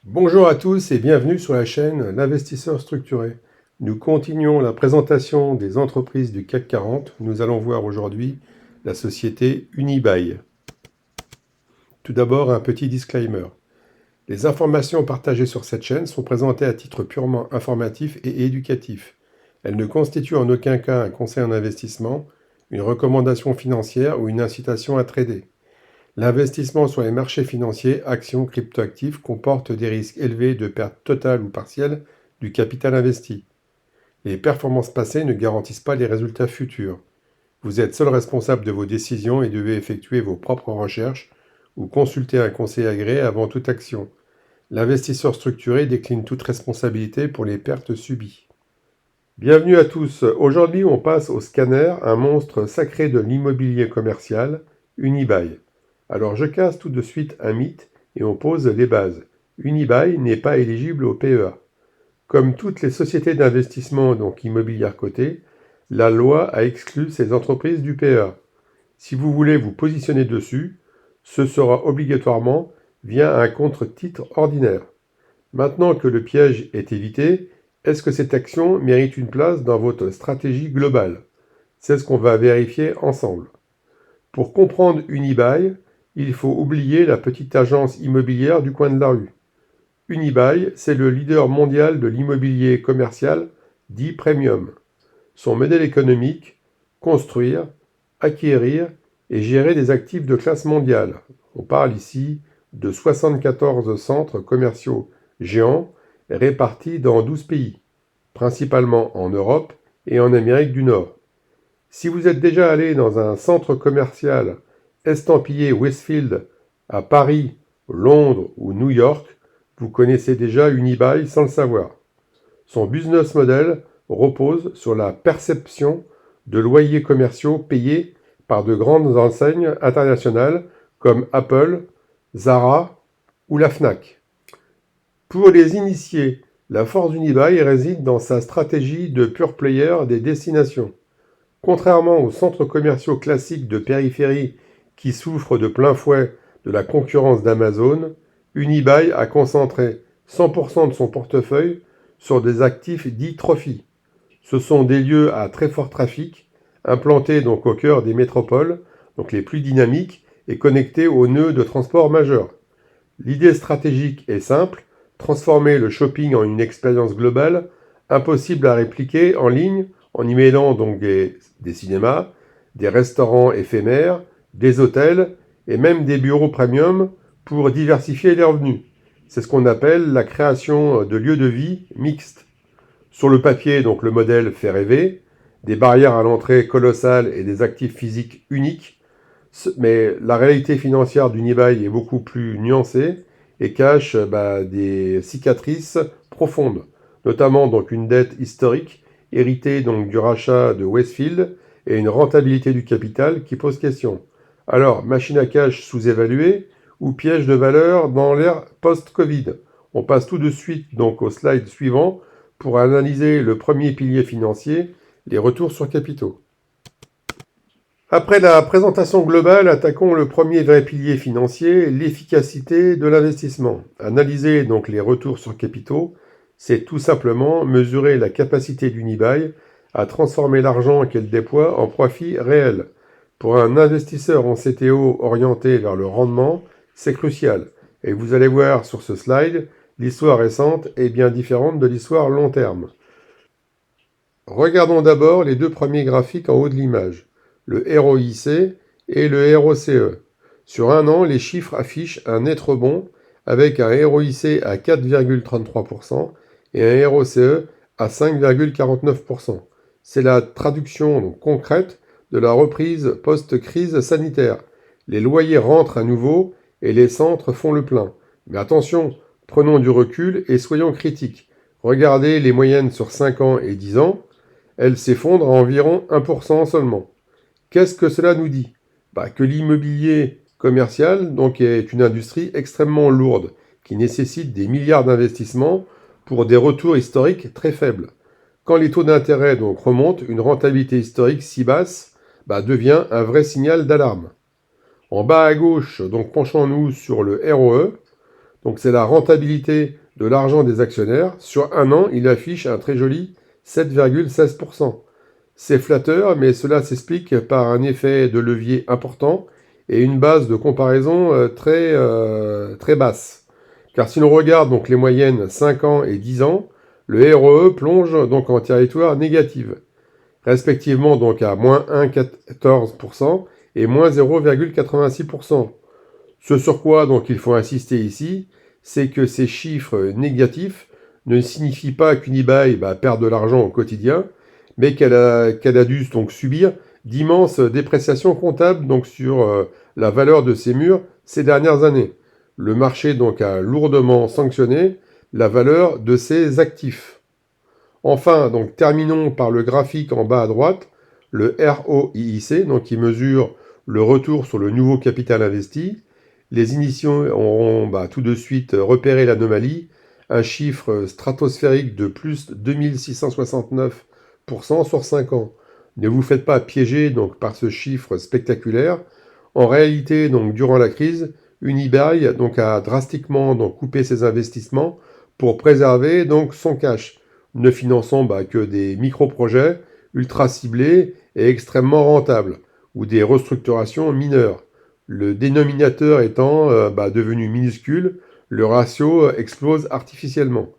Bonjour à tous et bienvenue sur la chaîne L'Investisseur Structuré. Nous continuons la présentation des entreprises du CAC 40. Nous allons voir aujourd'hui la société Unibail. Tout d'abord, un petit disclaimer. Les informations partagées sur cette chaîne sont présentées à titre purement informatif et éducatif. Elles ne constituent en aucun cas un conseil en investissement, une recommandation financière ou une incitation à trader. L'investissement sur les marchés financiers, actions, cryptoactifs, comporte des risques élevés de perte totale ou partielle du capital investi. Les performances passées ne garantissent pas les résultats futurs. Vous êtes seul responsable de vos décisions et devez effectuer vos propres recherches ou consulter un conseiller agréé avant toute action. L'investisseur structuré décline toute responsabilité pour les pertes subies. Bienvenue à tous. Aujourd'hui, on passe au scanner, un monstre sacré de l'immobilier commercial, Unibail. Alors je casse tout de suite un mythe et on pose les bases. Unibail n'est pas éligible au PEA. Comme toutes les sociétés d'investissement donc immobilières cotées, la loi a exclu ces entreprises du PEA. Si vous voulez vous positionner dessus, ce sera obligatoirement via un contre-titre ordinaire. Maintenant que le piège est évité, est-ce que cette action mérite une place dans votre stratégie globale? C'est ce qu'on va vérifier ensemble. Pour comprendre Unibail, il faut oublier la petite agence immobilière du coin de la rue. Unibail, c'est le leader mondial de l'immobilier commercial dit premium. Son modèle économique, construire, acquérir et gérer des actifs de classe mondiale. On parle ici de 74 centres commerciaux géants répartis dans 12 pays, principalement en Europe et en Amérique du Nord. Si vous êtes déjà allé dans un centre commercial estampillé Westfield à Paris, Londres ou New York, vous connaissez déjà Unibail sans le savoir. Son business model repose sur la perception de loyers commerciaux payés par de grandes enseignes internationales comme Apple, Zara ou la Fnac. Pour les initiés, la force d'Unibail réside dans sa stratégie de pure player des destinations. Contrairement aux centres commerciaux classiques de périphérie qui souffrent de plein fouet de la concurrence d'Amazon, Unibail a concentré 100% de son portefeuille sur des actifs dits trophy. Ce sont des lieux à très fort trafic, implantés donc au cœur des métropoles, donc les plus dynamiques et connectés aux nœuds de transport majeurs. L'idée stratégique est simple, transformer le shopping en une expérience globale, impossible à répliquer en ligne, en y mêlant donc des cinémas, des restaurants éphémères, des hôtels et même des bureaux premium pour diversifier les revenus. C'est ce qu'on appelle la création de lieux de vie mixtes. Sur le papier, donc le modèle fait rêver, des barrières à l'entrée colossales et des actifs physiques uniques, mais la réalité financière d'Unibail est beaucoup plus nuancée et cache des cicatrices profondes, notamment donc une dette historique héritée donc du rachat de Westfield et une rentabilité du capital qui pose question. Alors, machine à cash sous-évaluée ou piège de valeur dans l'ère post-Covid? On passe tout de suite donc au slide suivant pour analyser le premier pilier financier, les retours sur capitaux. Après la présentation globale, attaquons le premier vrai pilier financier, l'efficacité de l'investissement. Analyser donc les retours sur capitaux, c'est tout simplement mesurer la capacité d'Unibail à transformer l'argent qu'elle déploie en profit réel. Pour un investisseur en CTO orienté vers le rendement, c'est crucial. Et vous allez voir sur ce slide, l'histoire récente est bien différente de l'histoire long terme. Regardons d'abord les deux premiers graphiques en haut de l'image, le ROIC et le ROCE. Sur un an, les chiffres affichent un net rebond avec un ROIC à 4,33% et un ROCE à 5,49%. C'est la traduction donc, concrète de la reprise post-crise sanitaire. Les loyers rentrent à nouveau et les centres font le plein. Mais attention, prenons du recul et soyons critiques. Regardez les moyennes sur 5 ans et 10 ans. Elles s'effondrent à environ 1% seulement. Qu'est-ce que cela nous dit? Que l'immobilier commercial donc, est une industrie extrêmement lourde, qui nécessite des milliards d'investissements pour des retours historiques très faibles. Quand les taux d'intérêt donc remontent, une rentabilité historique si basse devient un vrai signal d'alarme. En bas à gauche, donc penchons-nous sur le ROE. Donc c'est la rentabilité de l'argent des actionnaires. Sur un an, il affiche un très joli 7,16%. C'est flatteur, mais cela s'explique par un effet de levier important et une base de comparaison très basse. Car si l'on regarde donc les moyennes 5 ans et 10 ans, le ROE plonge donc en territoire négatif, respectivement donc à moins 1,14% et moins 0,86%. Ce sur quoi donc il faut insister ici, c'est que ces chiffres négatifs ne signifient pas qu'Unibail perd de l'argent au quotidien, mais qu'elle a dû donc subir d'immenses dépréciations comptables donc sur la valeur de ses murs ces dernières années. Le marché donc a lourdement sanctionné la valeur de ses actifs. Enfin, donc terminons par le graphique en bas à droite, le ROIC, donc qui mesure le retour sur le nouveau capital investi. Les initiaux auront tout de suite repéré l'anomalie, un chiffre stratosphérique de plus 2669% sur 5 ans. Ne vous faites pas piéger donc par ce chiffre spectaculaire. En réalité, donc durant la crise, Unibail donc a drastiquement donc coupé ses investissements pour préserver donc son cash, ne finançant que des micro-projets ultra ciblés et extrêmement rentables, ou des restructurations mineures. Le dénominateur étant devenu minuscule, le ratio explose artificiellement.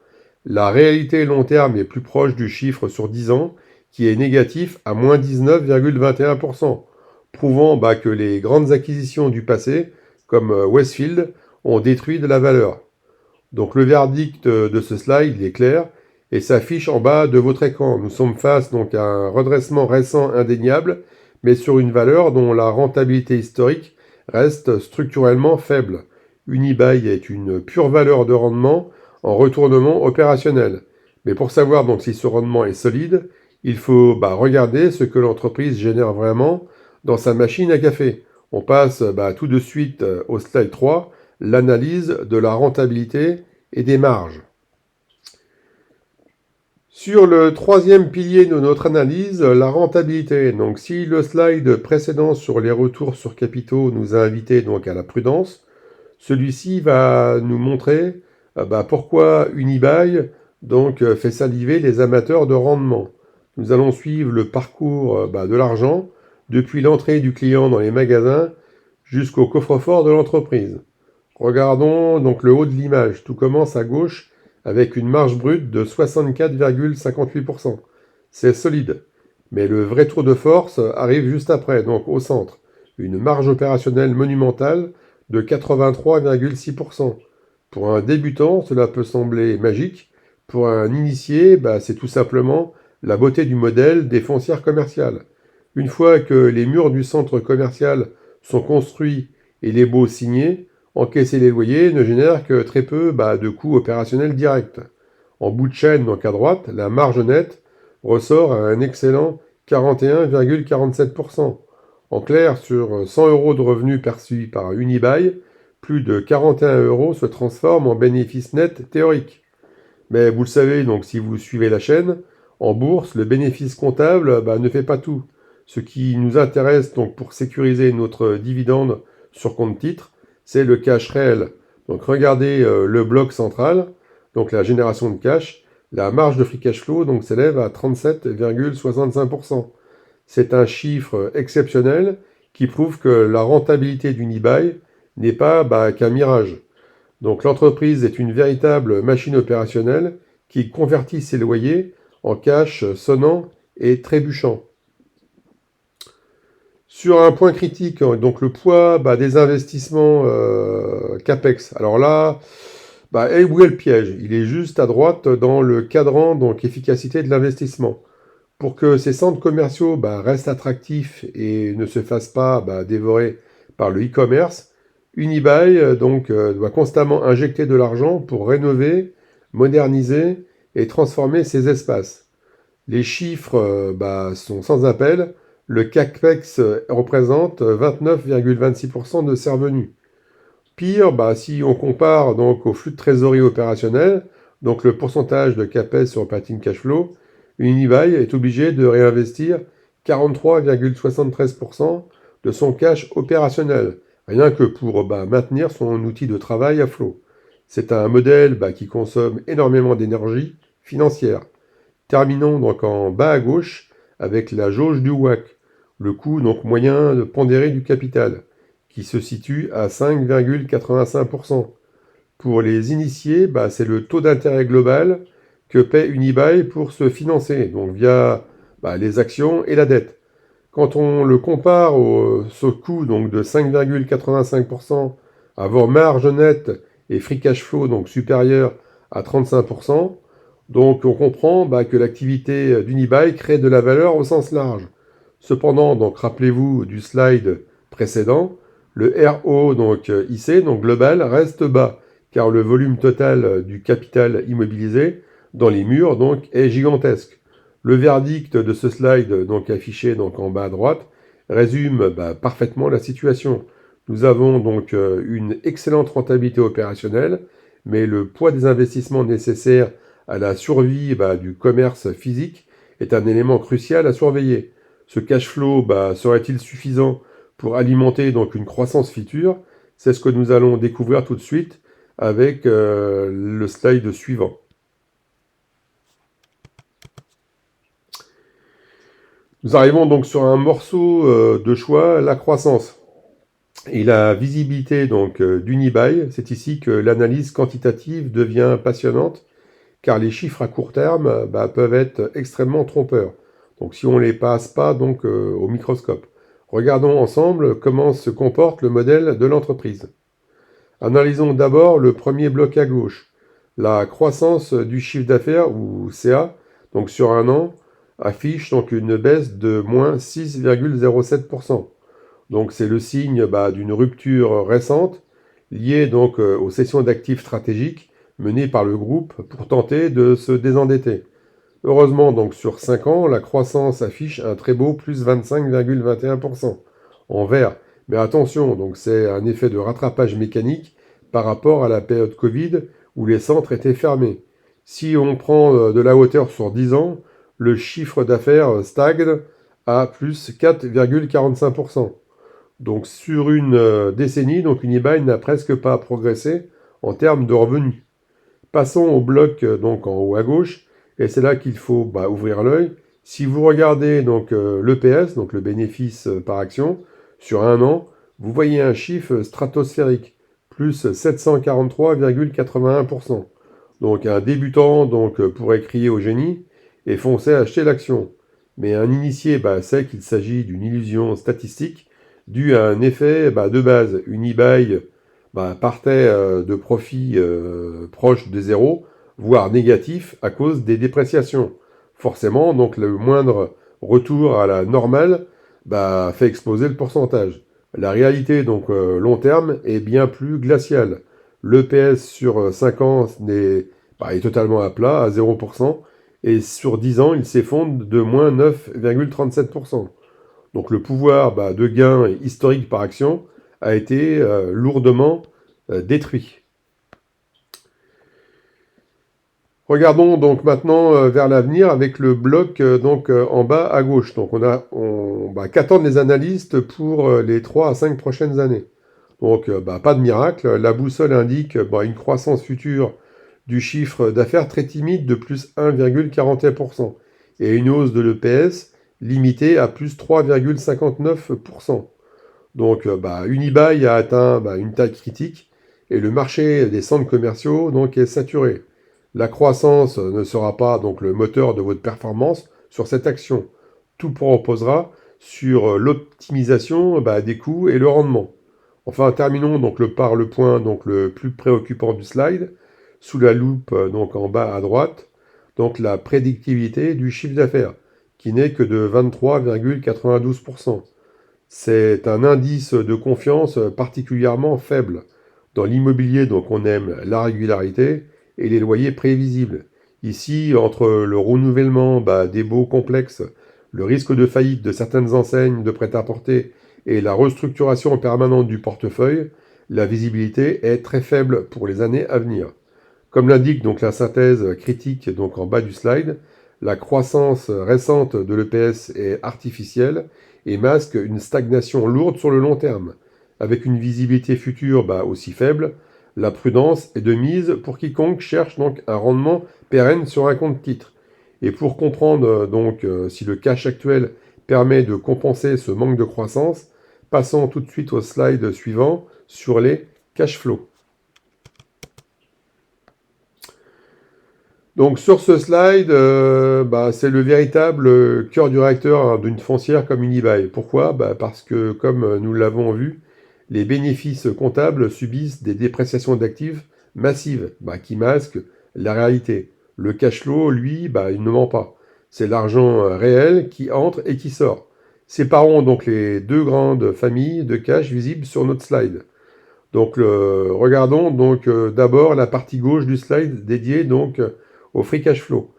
La réalité long terme est plus proche du chiffre sur 10 ans, qui est négatif à moins 19,21%, prouvant que les grandes acquisitions du passé, comme Westfield, ont détruit de la valeur. Donc le verdict de ce slide il est clair et s'affiche en bas de votre écran. Nous sommes face donc à un redressement récent indéniable, mais sur une valeur dont la rentabilité historique reste structurellement faible. Unibail est une pure valeur de rendement en retournement opérationnel. Mais pour savoir donc si ce rendement est solide, il faut regarder ce que l'entreprise génère vraiment dans sa machine à café. On passe tout de suite au slide 3, l'analyse de la rentabilité et des marges. Sur le troisième pilier de notre analyse, la rentabilité. Donc si le slide précédent sur les retours sur capitaux nous a invité donc à la prudence, celui-ci va nous montrer pourquoi Unibail donc fait saliver les amateurs de rendement. Nous allons suivre le parcours de l'argent depuis l'entrée du client dans les magasins jusqu'au coffre-fort de l'entreprise. Regardons donc le haut de l'image. Tout commence à gauche avec une marge brute de 64,58%. C'est solide. Mais le vrai tour de force arrive juste après, donc au centre. Une marge opérationnelle monumentale de 83,6%. Pour un débutant, cela peut sembler magique. Pour un initié, c'est tout simplement la beauté du modèle des foncières commerciales. Une fois que les murs du centre commercial sont construits et les baux signés, encaisser les loyers ne génère que très peu de coûts opérationnels directs. En bout de chaîne, donc à droite, la marge nette ressort à un excellent 41,47%. En clair, sur 100 euros de revenus perçus par Unibail, plus de 41 euros se transforment en bénéfice net théorique. Mais vous le savez, donc si vous suivez la chaîne, en bourse, le bénéfice comptable ne fait pas tout. Ce qui nous intéresse donc pour sécuriser notre dividende sur compte titre, c'est le cash réel. Donc regardez le bloc central, donc la génération de cash, la marge de free cash flow donc s'élève à 37,65%. C'est un chiffre exceptionnel qui prouve que la rentabilité d'Unibail n'est pas qu'un mirage. Donc l'entreprise est une véritable machine opérationnelle qui convertit ses loyers en cash sonnant et trébuchant. Sur un point critique, donc le poids des investissements CAPEX. Alors là, où est le piège? Il est juste à droite dans le cadran donc efficacité de l'investissement. Pour que ces centres commerciaux restent attractifs et ne se fassent pas dévorer par le e-commerce, Unibail doit constamment injecter de l'argent pour rénover, moderniser et transformer ces espaces. Les chiffres sont sans appel. Le CAPEX représente 29,26% de ses revenus. Pire, si on compare donc au flux de trésorerie opérationnel, donc le pourcentage de CAPEX sur operating cash flow, Unibail est obligé de réinvestir 43,73% de son cash opérationnel, rien que pour maintenir son outil de travail à flot. C'est un modèle qui consomme énormément d'énergie financière. Terminons donc en bas à gauche avec la jauge du WACC, le coût donc moyen de pondéré du capital, qui se situe à 5,85%. Pour les initiés, c'est le taux d'intérêt global que paie Unibail pour se financer, donc via les actions et la dette. Quand on le compare ce coût donc de 5,85% avant marge nette et free cash flow donc supérieur à 35%, donc on comprend que l'activité d'Unibail crée de la valeur au sens large. Cependant, donc rappelez-vous du slide précédent, le RO donc IC donc global reste bas car le volume total du capital immobilisé dans les murs donc est gigantesque. Le verdict de ce slide, donc affiché donc en bas à droite, résume parfaitement la situation. Nous avons donc une excellente rentabilité opérationnelle, mais le poids des investissements nécessaires à la survie du commerce physique est un élément crucial à surveiller. Ce cash flow serait-il suffisant pour alimenter donc une croissance future? C'est ce que nous allons découvrir tout de suite avec le slide suivant. Nous arrivons donc sur un morceau de choix, la croissance. Et la visibilité donc d'Unibail, c'est ici que l'analyse quantitative devient passionnante, car les chiffres à court terme peuvent être extrêmement trompeurs. Donc si on ne les passe pas donc au microscope. Regardons ensemble comment se comporte le modèle de l'entreprise. Analysons d'abord le premier bloc à gauche, la croissance du chiffre d'affaires, ou CA, donc sur un an, affiche donc une baisse de moins 6,07%. Donc c'est le signe d'une rupture récente liée donc aux cessions d'actifs stratégiques menées par le groupe pour tenter de se désendetter. Heureusement donc sur 5 ans, la croissance affiche un très beau plus 25,21% en vert. Mais attention, donc c'est un effet de rattrapage mécanique par rapport à la période Covid où les centres étaient fermés. Si on prend de la hauteur sur 10 ans, le chiffre d'affaires stagne à plus 4,45%. Donc sur une décennie, donc Unibail n'a presque pas progressé en termes de revenus. Passons au bloc donc en haut à gauche, et c'est là qu'il faut ouvrir l'œil. Si vous regardez donc l'EPS, donc le bénéfice par action, sur un an, vous voyez un chiffre stratosphérique, plus 743,81%. Donc un débutant pourrait crier au génie et foncer acheter l'action. Mais un initié sait qu'il s'agit d'une illusion statistique due à un effet de base. Unibail partait de profits proches de zéro, voire négatifs à cause des dépréciations. Forcément, donc le moindre retour à la normale fait exploser le pourcentage. La réalité, donc long terme, est bien plus glaciale. L'EPS sur 5 ans est totalement à plat, à 0%, et sur 10 ans, il s'effondre de moins 9,37%. Donc le pouvoir de gain historique par action a été lourdement détruit. Regardons donc maintenant vers l'avenir avec le bloc en bas à gauche. Donc qu'attendent les analystes pour les 3 à 5 prochaines années? Donc pas de miracle, la boussole indique une croissance future du chiffre d'affaires très timide de plus 1,41% et une hausse de l'EPS limitée à plus 3,59%. Donc Unibail a atteint une taille critique et le marché des centres commerciaux donc est saturé. La croissance ne sera pas donc le moteur de votre performance sur cette action. Tout reposera sur l'optimisation des coûts et le rendement. Enfin, terminons par le point le plus préoccupant du slide, sous la loupe donc en bas à droite, donc la prédictivité du chiffre d'affaires, qui n'est que de 23,92%. C'est un indice de confiance particulièrement faible. Dans l'immobilier, donc on aime la régularité et les loyers prévisibles. Ici, entre le renouvellement des baux complexes, le risque de faillite de certaines enseignes de prêt-à-porter et la restructuration permanente du portefeuille, la visibilité est très faible pour les années à venir. Comme l'indique donc la synthèse critique donc en bas du slide, la croissance récente de l'EPS est artificielle et masque une stagnation lourde sur le long terme. Avec une visibilité future aussi faible, La prudence est de mise pour quiconque cherche donc un rendement pérenne sur un compte titre. Et pour comprendre si le cash actuel permet de compenser ce manque de croissance, passons tout de suite au slide suivant sur les cash flows. Donc sur ce slide, c'est le véritable cœur du réacteur d'une foncière comme Unibail. Pourquoi? Parce que comme nous l'avons vu, les bénéfices comptables subissent des dépréciations d'actifs massives qui masquent la réalité. Le cash flow, lui, il ne ment pas. C'est l'argent réel qui entre et qui sort. Séparons donc les deux grandes familles de cash visibles sur notre slide. Donc regardons d'abord la partie gauche du slide dédiée au free cash flow.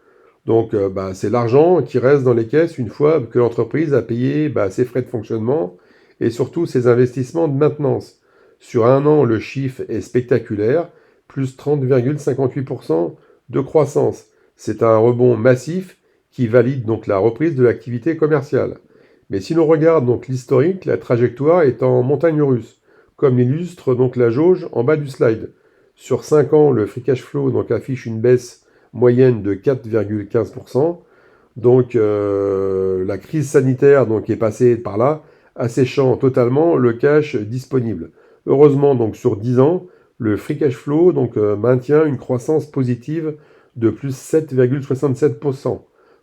Donc c'est l'argent qui reste dans les caisses une fois que l'entreprise a payé ses frais de fonctionnement et surtout ses investissements de maintenance. Sur un an, le chiffre est spectaculaire, plus 30,58% de croissance. C'est un rebond massif qui valide donc la reprise de l'activité commerciale. Mais si l'on regarde donc l'historique, la trajectoire est en montagne russe, comme l'illustre donc la jauge en bas du slide. Sur 5 ans, le free cash flow affiche une baisse moyenne de 4,15%. La crise sanitaire est passée par là, asséchant totalement le cash disponible. Heureusement, sur 10 ans, le free cash flow maintient une croissance positive de plus 7,67%,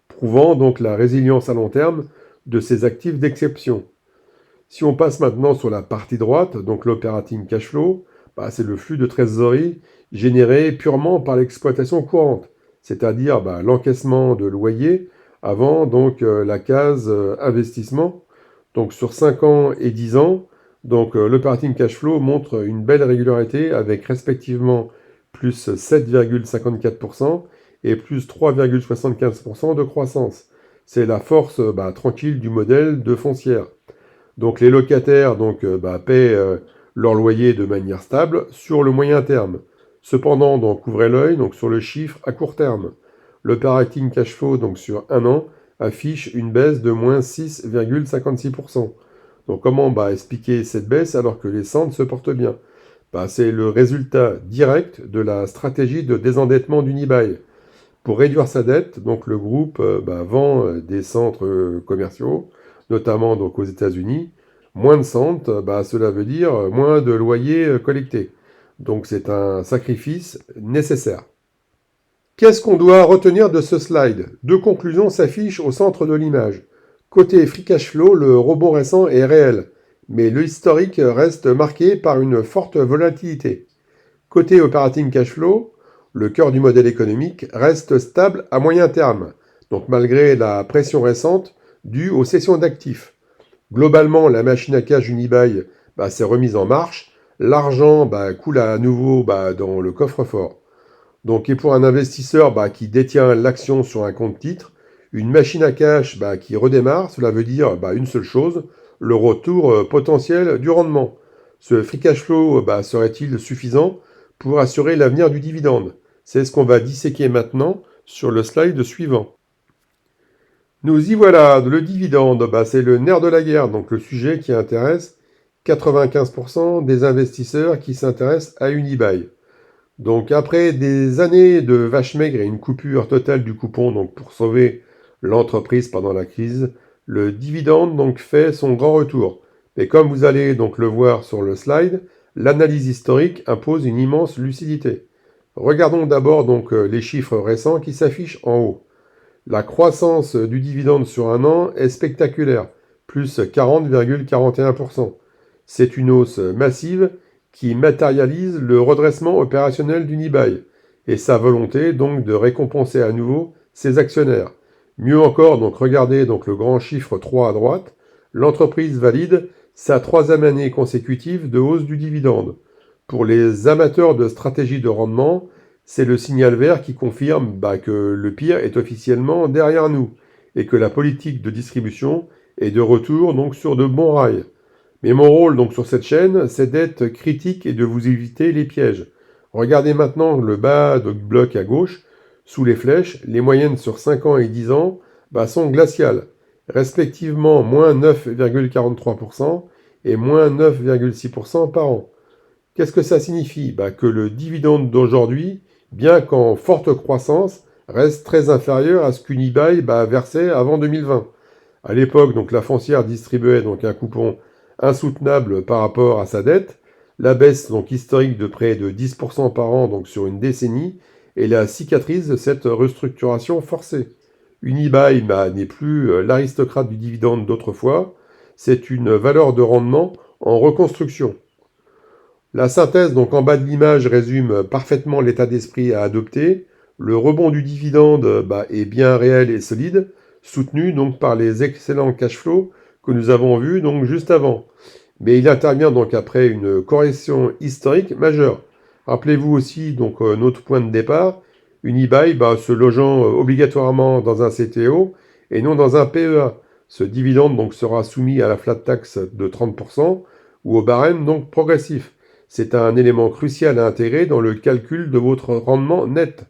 prouvant la résilience à long terme de ces actifs d'exception. Si on passe maintenant sur la partie droite, donc l'operating cash flow, c'est le flux de trésorerie généré purement par l'exploitation courante, c'est-à-dire l'encaissement de loyer avant la case investissement. Donc sur 5 ans et 10 ans, l'operating cash flow montre une belle régularité avec respectivement plus 7,54% et plus 3,75% de croissance. C'est la force tranquille du modèle de foncière. Donc les locataires paient leur loyer de manière stable sur le moyen terme. Cependant, ouvrez l'œil sur le chiffre à court terme. L'operating cash flow sur un an affiche une baisse de moins 6,56%. Donc comment expliquer cette baisse alors que les centres se portent bien? C'est le résultat direct de la stratégie de désendettement d'Unibail. Pour réduire sa dette, le groupe vend des centres commerciaux, notamment aux États-Unis. Moins de centres, cela veut dire moins de loyers collectés. Donc c'est un sacrifice nécessaire. Qu'est-ce qu'on doit retenir de ce slide? Deux conclusions s'affichent au centre de l'image. Côté free cash flow, le rebond récent est réel, mais le historique reste marqué par une forte volatilité. Côté operating cash flow, le cœur du modèle économique reste stable à moyen terme, malgré la pression récente due aux cessions d'actifs. Globalement, la machine à cash Unibail s'est remise en marche, l'argent coule à nouveau dans le coffre-fort. Et pour un investisseur qui détient l'action sur un compte titre, une machine à cash qui redémarre, cela veut dire une seule chose, le retour potentiel du rendement. Ce free cash flow serait-il suffisant pour assurer l'avenir du dividende? C'est ce qu'on va disséquer maintenant sur le slide suivant. Nous y voilà, le dividende, c'est le nerf de la guerre, le sujet qui intéresse 95% des investisseurs qui s'intéressent à Unibail. Après des années de vaches maigres et une coupure totale du coupon pour sauver l'entreprise pendant la crise, le dividende fait son grand retour. Mais comme vous allez le voir sur le slide, l'analyse historique impose une immense lucidité. Regardons d'abord les chiffres récents qui s'affichent en haut. La croissance du dividende sur un an est spectaculaire, plus 40,41%. C'est une hausse massive qui matérialise le redressement opérationnel d'Unibail et sa volonté de récompenser à nouveau ses actionnaires. Mieux encore, regardez le grand chiffre 3 à droite, l'entreprise valide sa 3e année consécutive de hausse du dividende. Pour les amateurs de stratégie de rendement, c'est le signal vert qui confirme que le pire est officiellement derrière nous et que la politique de distribution est de retour sur de bons rails. Mais mon rôle sur cette chaîne, c'est d'être critique et de vous éviter les pièges. Regardez maintenant le bas de bloc à gauche, sous les flèches, les moyennes sur 5 ans et 10 ans sont glaciales, respectivement moins 9,43% et moins 9,6% par an. Qu'est-ce que ça signifie? Que le dividende d'aujourd'hui, bien qu'en forte croissance, reste très inférieur à ce qu'Unibail versait avant 2020. À l'époque, donc la foncière distribuait donc un coupon insoutenable par rapport à sa dette. La baisse donc historique de près de 10% par an donc sur une décennie est la cicatrice de cette restructuration forcée. Unibail n'est plus l'aristocrate du dividende d'autrefois, c'est une valeur de rendement en reconstruction. La synthèse donc en bas de l'image résume parfaitement l'état d'esprit à adopter. Le rebond du dividende est bien réel et solide, soutenu donc par les excellents cash flows que nous avons vus donc juste avant. Mais il intervient donc après une correction historique majeure. Rappelez-vous aussi donc notre point de départ, Unibail se logeant obligatoirement dans un CTO et non dans un PEA. Ce dividende donc sera soumis à la flat tax de 30% ou au barème donc progressif. C'est un élément crucial à intégrer dans le calcul de votre rendement net.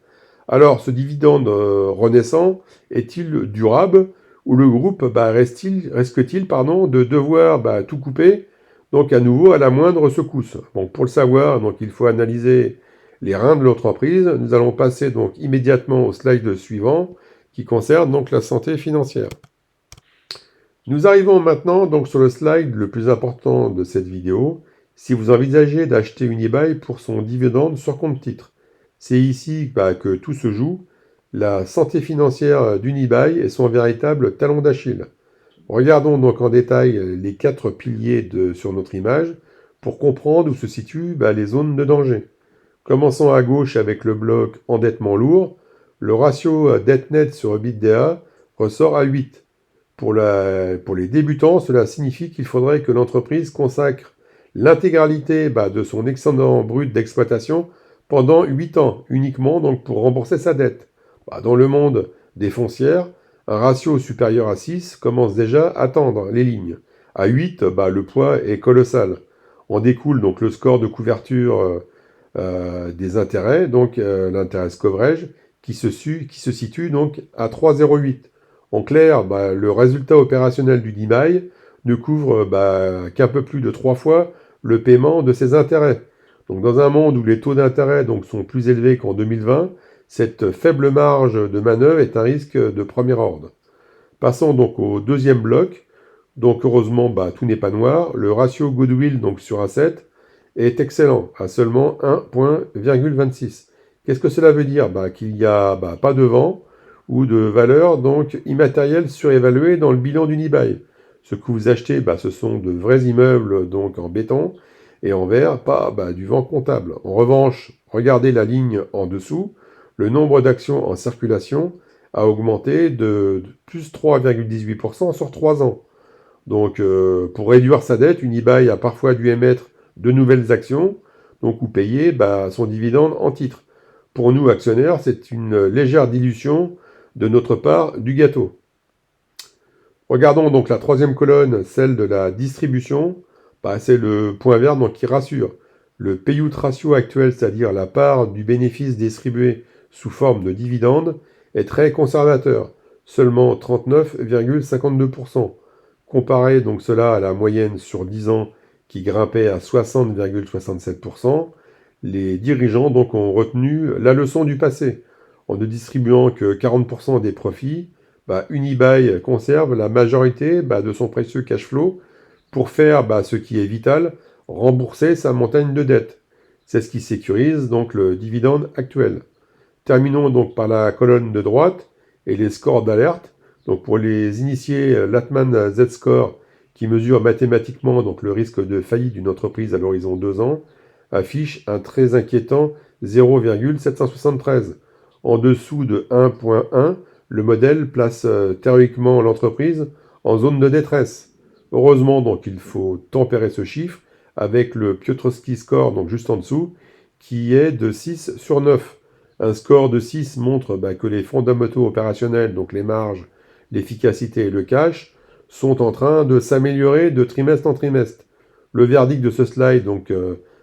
Alors, ce dividende renaissant est-il durable ou le groupe risque-t-il de devoir tout couper donc à nouveau à la moindre secousse? Bon, pour le savoir, donc il faut analyser les reins de l'entreprise. Nous allons passer donc immédiatement au slide suivant qui concerne donc la santé financière. Nous arrivons maintenant donc sur le slide le plus important de cette vidéo. Si vous envisagez d'acheter Unibail pour son dividende sur compte titre, c'est ici que tout se joue. La santé financière d'Unibail est son véritable talon d'Achille. Regardons donc en détail les 4 piliers sur notre image pour comprendre où se situent les zones de danger. Commençons à gauche avec le bloc endettement lourd. Le ratio dette nette sur EBITDA ressort à 8. Pour les débutants, cela signifie qu'il faudrait que l'entreprise consacre l'intégralité de son excédent brut d'exploitation pendant 8 ans, uniquement donc pour rembourser sa dette. Dans le monde des foncières, un ratio supérieur à 6 commence déjà à tendre les lignes. À 8, le poids est colossal. En découle donc le score de couverture des intérêts, donc l'intérêt coverage, qui se situe donc à 3,08. En clair, le résultat opérationnel du DIMAI ne couvre qu'un peu plus de 3 fois le paiement de ses intérêts. Donc dans un monde où les taux d'intérêt sont plus élevés qu'en 2020, cette faible marge de manœuvre est un risque de premier ordre. Passons donc au deuxième bloc. Donc heureusement, tout n'est pas noir. Le ratio goodwill donc sur asset est excellent, à seulement 1,26. Qu'est-ce que cela veut dire? Qu'il n'y a pas de vent ou de valeur donc immatérielle surévaluée dans le bilan d'Unibail. Ce que vous achetez, ce sont de vrais immeubles donc en béton et en verre, pas du vent comptable. En revanche, regardez la ligne en dessous, le nombre d'actions en circulation a augmenté de plus 3,18% sur 3 ans. Donc pour réduire sa dette, Unibail a parfois dû émettre de nouvelles actions, donc ou payer son dividende en titre. Pour nous, actionnaires, c'est une légère dilution de notre part du gâteau. Regardons donc la troisième colonne, celle de la distribution. C'est le point vert donc, qui rassure. Le payout ratio actuel, c'est-à-dire la part du bénéfice distribué sous forme de dividende, est très conservateur, seulement 39,52%. Comparez donc cela à la moyenne sur 10 ans qui grimpait à 60,67%. Les dirigeants donc ont retenu la leçon du passé. En ne distribuant que 40% des profits, Unibail conserve la majorité de son précieux cash flow pour faire ce qui est vital, rembourser sa montagne de dettes. C'est ce qui sécurise donc le dividende actuel. Terminons donc par la colonne de droite et les scores d'alerte. Donc pour les initiés, l'Atman Z-Score, qui mesure mathématiquement donc le risque de faillite d'une entreprise à l'horizon 2 ans, affiche un très inquiétant 0,773. En dessous de 1,1, le modèle place théoriquement l'entreprise en zone de détresse. Heureusement, donc, il faut tempérer ce chiffre avec le Piotrowski Score, donc juste en dessous, qui est de 6 sur 9. Un score de 6 montre que les fondamentaux opérationnels, donc les marges, l'efficacité et le cash, sont en train de s'améliorer de trimestre en trimestre. Le verdict de ce slide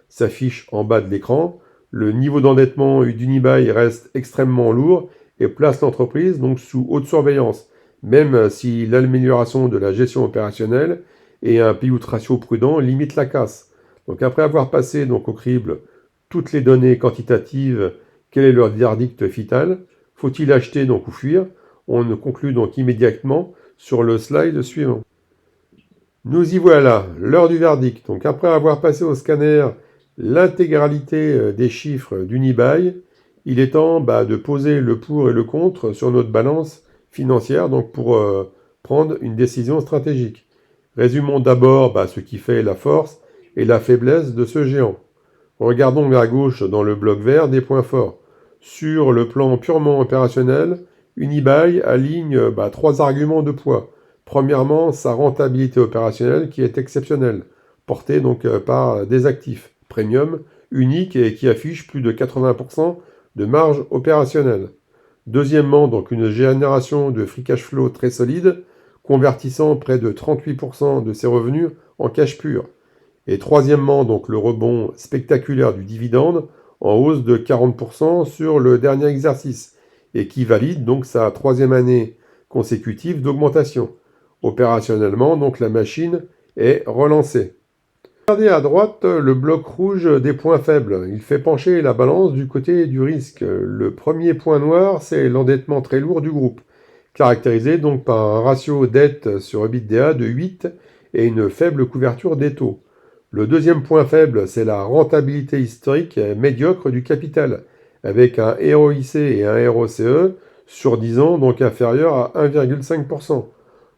s'affiche en bas de l'écran. Le niveau d'endettement d'Unibail reste extrêmement lourd et place l'entreprise donc sous haute surveillance, même si l'amélioration de la gestion opérationnelle et un payout ratio prudent limitent la casse. Donc après avoir passé donc au crible toutes les données quantitatives, quel est leur verdict final? Faut-il acheter donc ou fuir? On conclut donc immédiatement sur le slide suivant. Nous y voilà, l'heure du verdict. Donc après avoir passé au scanner l'intégralité des chiffres d'Unibail, il est temps de poser le pour et le contre sur notre balance financière donc pour prendre une décision stratégique. Résumons d'abord ce qui fait la force et la faiblesse de ce géant. Regardons vers gauche dans le bloc vert des points forts. Sur le plan purement opérationnel, Unibail aligne 3 arguments de poids. Premièrement, sa rentabilité opérationnelle qui est exceptionnelle, portée donc par des actifs premium, uniques et qui affichent plus de 80% de marge opérationnelle. Deuxièmement, donc une génération de free cash flow très solide, convertissant près de 38% de ses revenus en cash pur. Et troisièmement, donc le rebond spectaculaire du dividende en hausse de 40% sur le dernier exercice et qui valide donc sa troisième année consécutive d'augmentation. Opérationnellement, donc la machine est relancée. Regardez à droite le bloc rouge des points faibles. Il fait pencher la balance du côté du risque. Le premier point noir, c'est l'endettement très lourd du groupe, caractérisé donc par un ratio dette sur EBITDA de 8 et une faible couverture des taux. Le deuxième point faible, c'est la rentabilité historique médiocre du capital, avec un ROIC et un ROCE sur 10 ans donc inférieur à 1,5%,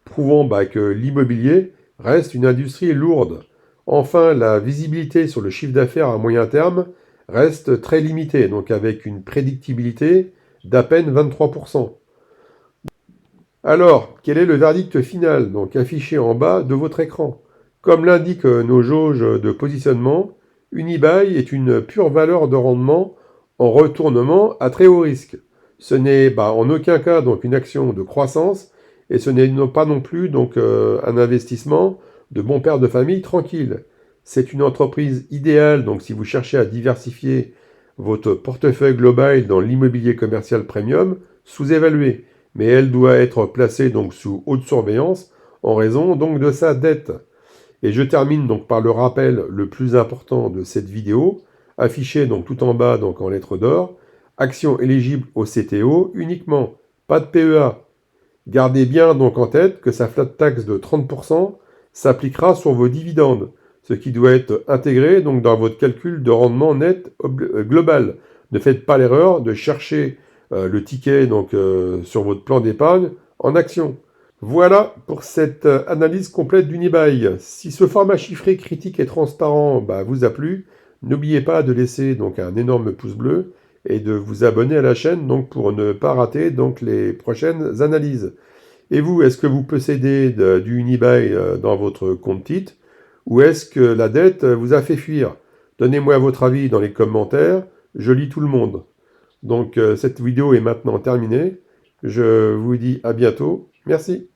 prouvant que l'immobilier reste une industrie lourde. Enfin, la visibilité sur le chiffre d'affaires à moyen terme reste très limitée, donc avec une prédictibilité d'à peine 23%. Alors, quel est le verdict final, donc affiché en bas de votre écran? Comme l'indiquent nos jauges de positionnement, Unibail est une pure valeur de rendement en retournement à très haut risque. Ce n'est en aucun cas donc une action de croissance et ce n'est pas non plus donc un investissement de bon père de famille tranquille. C'est une entreprise idéale donc si vous cherchez à diversifier votre portefeuille global dans l'immobilier commercial premium sous-évalué, mais elle doit être placée donc sous haute surveillance en raison donc de sa dette. Et je termine donc par le rappel le plus important de cette vidéo, affiché donc tout en bas donc en lettres d'or, action éligible au CTO uniquement, pas de PEA. Gardez bien donc en tête que sa flat tax de 30% s'appliquera sur vos dividendes, ce qui doit être intégré donc dans votre calcul de rendement net global. Ne faites pas l'erreur de chercher le ticket donc sur votre plan d'épargne en action. Voilà pour cette analyse complète d'Unibail. Si ce format chiffré, critique et transparent vous a plu, n'oubliez pas de laisser donc un énorme pouce bleu et de vous abonner à la chaîne donc pour ne pas rater donc les prochaines analyses. Et vous, est-ce que vous possédez du Unibail dans votre compte titre ou est-ce que la dette vous a fait fuir? Donnez-moi votre avis dans les commentaires, je lis tout le monde. Donc cette vidéo est maintenant terminée. Je vous dis à bientôt. Merci.